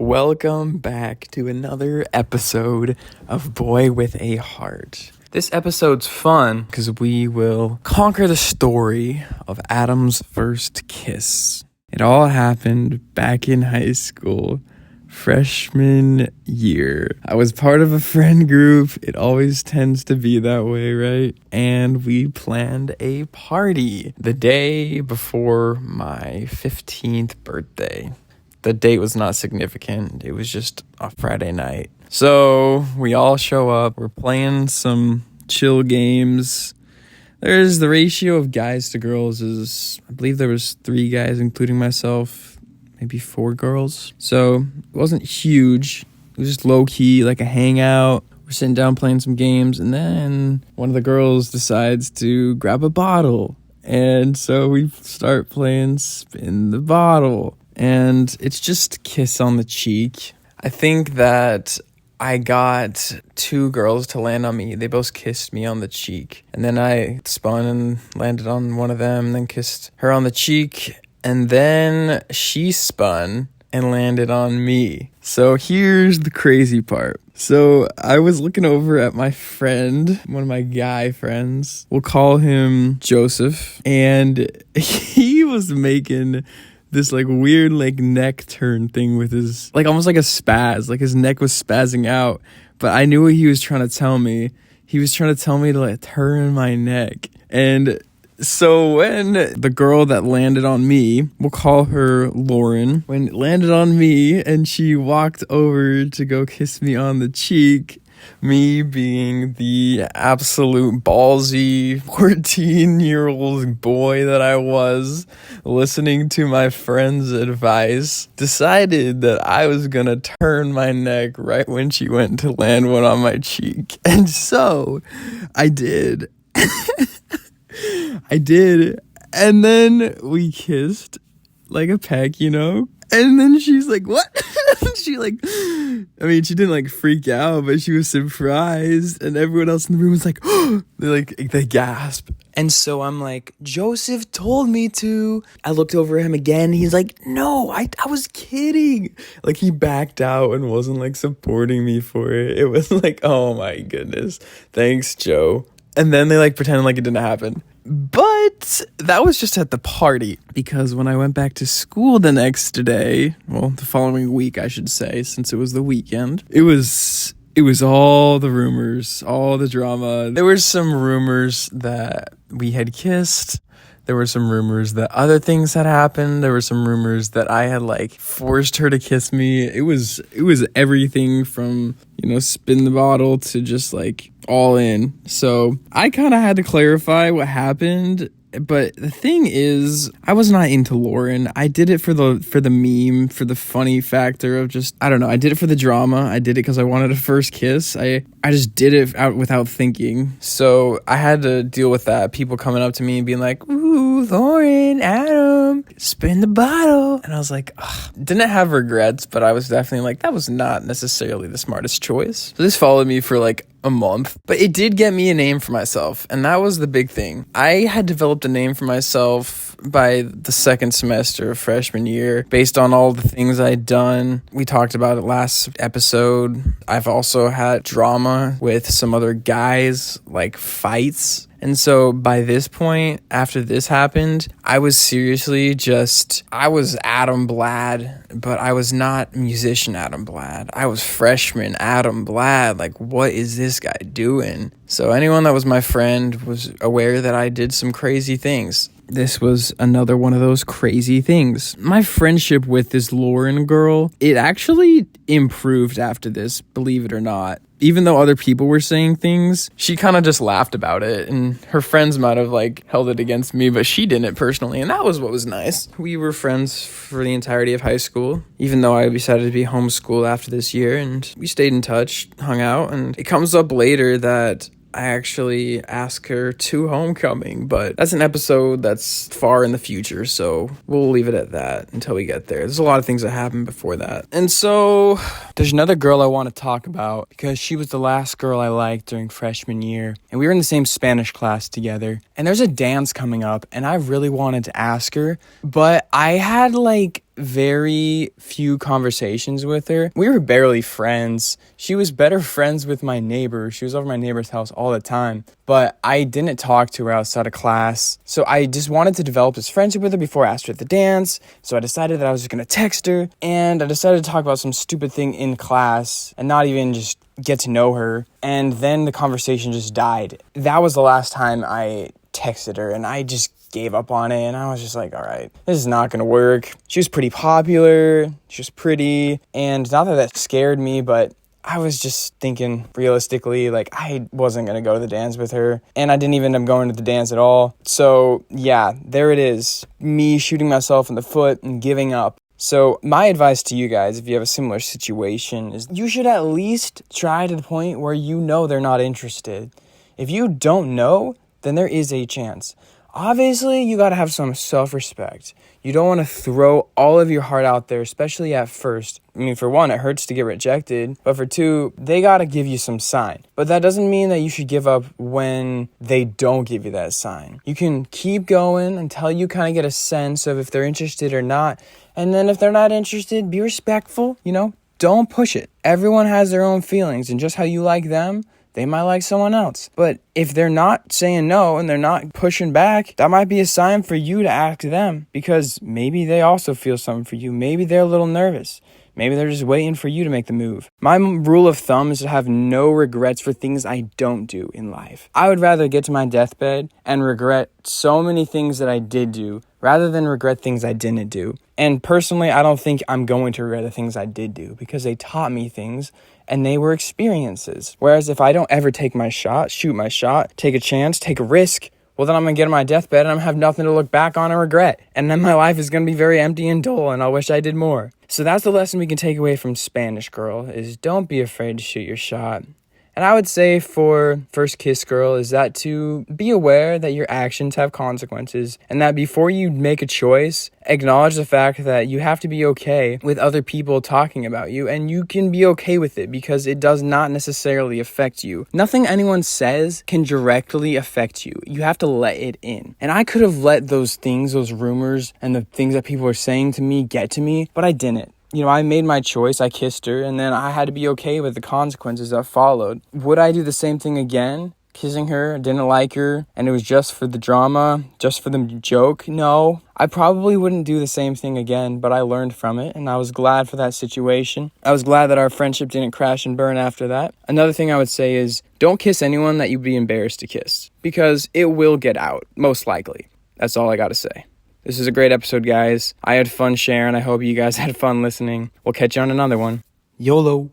Welcome back to another episode of Boy with a Heart. This episode's fun because we will conquer the story of Adam's first kiss. It all happened back in high school, freshman year. I was part of a friend group. It always tends to be that way, right? And we planned a party the day before my 15th birthday. The date was not significant. It was just a Friday night. So we all show up. We're playing some chill games. There's the ratio of guys to girls is, I believe there was 3 guys, including myself, maybe 4 girls. So it wasn't huge. It was just low key, like a hangout. We're sitting down playing some games, and then one of the girls decides to grab a bottle. And so we start playing spin the bottle. And it's just kiss on the cheek. I think that I got 2 girls to land on me. They both kissed me on the cheek. And then I spun and landed on one of them, then kissed her on the cheek. And then she spun and landed on me. So here's the crazy part. So I was looking over at my friend, one of my guy friends. We'll call him Joseph. And he was making this weird neck turn thing with his almost like a spaz, like his neck was spazzing out, but I knew what he was trying to tell me. He was trying to tell me to turn my neck. And so when the girl that landed on me, we'll call her Lauren, when it landed on me and she walked over to go kiss me on the cheek, me being the absolute ballsy 14-year-old boy that I was, listening to my friend's advice, decided that I was gonna turn my neck right when she went to land one on my cheek. And so I did. I did. And then we kissed like a peck, And then she's like, what? She she didn't freak out, but she was surprised. And everyone else in the room was like, oh, they gasp. And so I'm like, Joseph told me to. I looked over at him again. He's like, no, I was kidding. He backed out and wasn't supporting me for it. It was oh my goodness. Thanks, Joe. And then they pretended it didn't happen. But that was just at the party, because when I went back to school the next day, well, the following week, I should say, since it was the weekend, it was all the rumors, all the drama. There were some rumors that we had kissed. There were some rumors that other things had happened. There were some rumors that I had forced her to kiss me. It was everything from, spin the bottle to just all in. So I kind of had to clarify what happened. But the thing is, I was not into Lauren. I did it for the meme, for the funny factor of just, I don't know. I did it for the drama. I did it because I wanted a first kiss. I just did it out without thinking. So I had to deal with that. People coming up to me and being like, ooh, Lauren, Adam, spin the bottle. And I was like, ugh. Didn't have regrets, but I was definitely that was not necessarily the smartest choice. So this followed me for a month, but it did get me a name for myself, and that was the big thing. I had developed a name for myself by the second semester of freshman year based on all the things I'd done. We talked about it last episode. I've also had drama with some other guys, fights. And so by this point, after this happened, I was seriously I was Adam Blad, but I was not musician Adam Blad. I was freshman Adam Blad. What is this guy doing? So anyone that was my friend was aware that I did some crazy things. This was another one of those crazy things. My friendship with this Lauren girl, it actually improved after this, believe it or not. Even though other people were saying things, she kind of just laughed about it, and her friends might have held it against me, but she didn't personally, and that was what was nice. We were friends for the entirety of high school, even though I decided to be homeschooled after this year, and we stayed in touch, hung out, and it comes up later that I actually ask her to homecoming, but that's an episode that's far in the future, so we'll leave it at that until we get there. There's a lot of things that happen before that. And so there's another girl I want to talk about because she was the last girl I liked during freshman year, and we were in the same Spanish class together, and there's a dance coming up, and I really wanted to ask her, but I had very few conversations with her. We were barely friends. She was better friends with my neighbor. She was over my neighbor's house all the time. But I didn't talk to her outside of class. So I just wanted to develop this friendship with her before I asked her at the dance. So I decided that I was just going to text her. And I decided to talk about some stupid thing in class and not even just get to know her. And then the conversation just died. That was the last time I texted her, and I just gave up on it, and I was just like, all right, this is not gonna work. She was pretty popular, she was pretty, and not that scared me, but I was just thinking realistically, like, I wasn't gonna go to the dance with her, and I didn't even end up going to the dance at all. So yeah, there it is, me shooting myself in the foot and giving up. So my advice to you guys, if you have a similar situation, is you should at least try to the point where you know they're not interested. If you don't know, then there is a chance. Obviously, you got to have some self-respect. You don't want to throw all of your heart out there, especially at first. I mean, for one, it hurts to get rejected. But for two, they got to give you some sign. But that doesn't mean that you should give up when they don't give you that sign. You can keep going until you kind of get a sense of if they're interested or not. And then if they're not interested, be respectful, Don't push it. Everyone has their own feelings, and just how you like them, they might like someone else. But if they're not saying no and they're not pushing back, that might be a sign for you to ask them, because maybe they also feel something for you. Maybe they're a little nervous. Maybe they're just waiting for you to make the move. My rule of thumb is to have no regrets for things I don't do in life. I would rather get to my deathbed and regret so many things that I did do rather than regret things I didn't do. And personally, I don't think I'm going to regret the things I did do, because they taught me things and they were experiences. Whereas if I don't ever take my shot, shoot my shot, take a chance, take a risk, well, then I'm going to get on my deathbed and I'm going to have nothing to look back on and regret. And then my life is going to be very empty and dull, and I'll wish I did more. So that's the lesson we can take away from Spanish Girl, is don't be afraid to shoot your shot. And I would say for First Kiss Girl is that to be aware that your actions have consequences, and that before you make a choice, acknowledge the fact that you have to be okay with other people talking about you, and you can be okay with it because it does not necessarily affect you. Nothing anyone says can directly affect you. You have to let it in. And I could have let those things, those rumors, and the things that people were saying to me get to me, but I didn't. I made my choice, I kissed her, and then I had to be okay with the consequences that followed. Would I do the same thing again? Kissing her, didn't like her, and it was just for the drama, just for the joke? No, I probably wouldn't do the same thing again, but I learned from it, and I was glad for that situation. I was glad that our friendship didn't crash and burn after that. Another thing I would say is, don't kiss anyone that you'd be embarrassed to kiss, because it will get out, most likely. That's all I gotta say. This is a great episode, guys. I had fun sharing. I hope you guys had fun listening. We'll catch you on another one. YOLO.